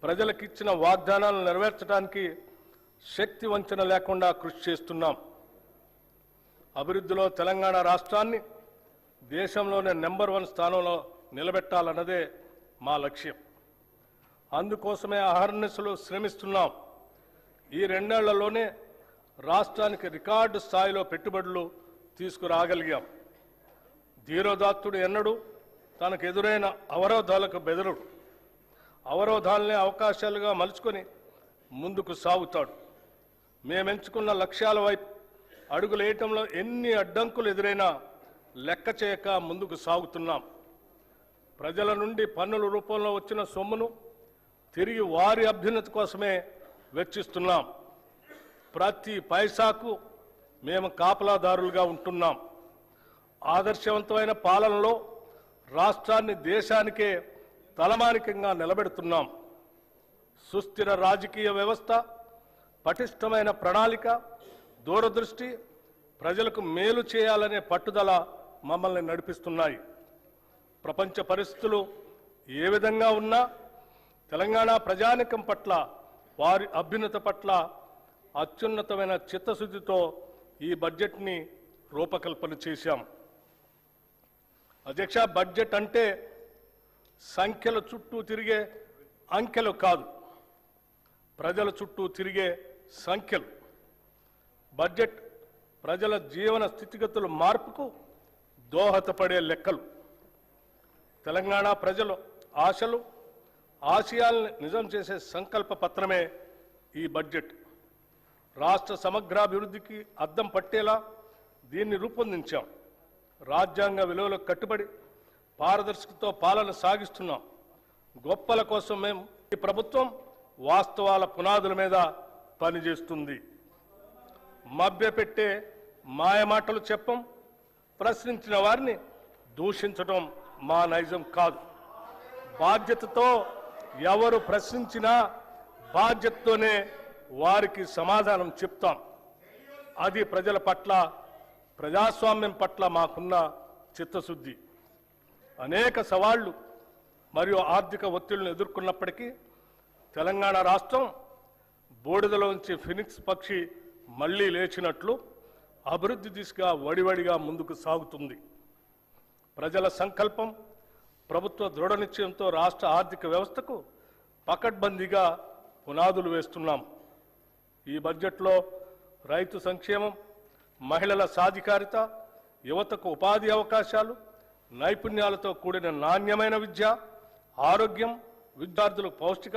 ప్రజలకు ఇచ్చిన వాగ్దానాలను నెరవేర్చడానికి శక్తి వంచన లేకుండా కృషి చేస్తున్నాం. అభివృద్ధిలో తెలంగాణ రాష్ట్రాన్ని దేశంలోనే నెంబర్ 1 స్థానంలో నిలబెట్టాలన్నదే మా లక్ష్యం. అందుకోసమే అహర్నిశలు శ్రమిస్తున్నాం. ఈ 2 ఏళ్లలోనే రాష్ట్రానికి రికార్డు స్థాయిలో పెట్టుబడులు తీసుకురాగలిగాం. ధీరోదాత్తుడు ఎన్నడూ తనకు ఎదురైన అవరోధాలకు బెదరుడు. అవరోధాలనే అవకాశాలుగా మలుచుకొని ముందుకు సాగుతాడు. మేమెంచుకున్న లక్ష్యాల వైపు అడుగులేయటంలో ఎన్ని అడ్డంకులు ఎదురైనా లెక్క చేయక ముందుకు సాగుతున్నాం. ప్రజల నుండి పన్నుల రూపంలో వచ్చిన సొమ్మును తిరిగి వారి అభ్యున్నతి కోసమే వెచ్చిస్తున్నాం. ప్రతి పైసాకు మేము కాపలాదారులుగా ఉంటున్నాం. ఆదర్శవంతమైన పాలనలో రాష్ట్రాన్ని దేశానికే తలమానికంగా నిలబెడుతున్నాం. సుస్థిర రాజకీయ వ్యవస్థ, పటిష్టమైన ప్రణాళిక, దూరదృష్టి, ప్రజలకు మేలు చేయాలనే పట్టుదల మమ్మల్ని నడిపిస్తున్నాయి. ప్రపంచ పరిస్థితులు ఏ విధంగా ఉన్నా తెలంగాణ ప్రజానికం పట్ల, వారి అభ్యున్నత పట్ల అత్యున్నతమైన చిత్తశుద్ధితో ఈ బడ్జెట్ని రూపకల్పన చేశాం. అధ్యక్ష, బడ్జెట్ అంటే సంఖ్యల చుట్టూ తిరిగే అంకెలు కాదు, ప్రజల చుట్టూ తిరిగే సంఖ్యలు. బడ్జెట్ ప్రజల జీవన స్థితిగతుల మార్పుకు దోహదపడే లెక్కలు. తెలంగాణ ప్రజల ఆశలు, ఆశయాలను నిజం చేసే సంకల్ప పత్రమే ఈ బడ్జెట్. రాష్ట్ర సమగ్రాభివృద్ధికి అద్దం పట్టేలా దీన్ని రూపొందించాం. రాజ్యాంగ విలువలకు కట్టుబడి పారదర్శకతతో పాలన సాగిస్తున్నాం. గొప్పల కోసం మేము ఈ ప్రభుత్వం వాస్తవాల పునాదుల మీద పనిచేస్తుంది. మభ్యపెట్టే మాయమాటలు చెప్పం, ప్రశ్నించిన వారిని దూషించడం మా నైజం కాదు. బాధ్యతతో ఎవరు ప్రశ్నించినా బాధ్యతతోనే వారికి సమాధానం చెప్తాం. అది ప్రజల పట్ల, ప్రజాస్వామ్యం పట్ల మాకున్న చిత్తశుద్ధి. అనేక సవాళ్లు మరియు ఆర్థిక ఒత్తిళ్లను ఎదుర్కొన్నప్పటికీ తెలంగాణ రాష్ట్రం బూడిదలోంచి ఫినిక్స్ పక్షి మళ్లీ లేచినట్లు అభివృద్ధి దిశగా వడివడిగా ముందుకు సాగుతుంది. ప్రజల సంకల్పం, ప్రభుత్వ దృఢ నిశ్చయంతో రాష్ట్ర ఆర్థిక వ్యవస్థకు పకడ్బందీగా పునాదులు వేస్తున్నాం. ఈ బడ్జెట్లో రైతు సంక్షేమం, మహిళల సాధికారిత, యువతకు ఉపాధి అవకాశాలు, నైపుణ్యాలతో కూడిన నాణ్యమైన విద్య, ఆరోగ్యం, విద్యార్థులకు పౌష్టిక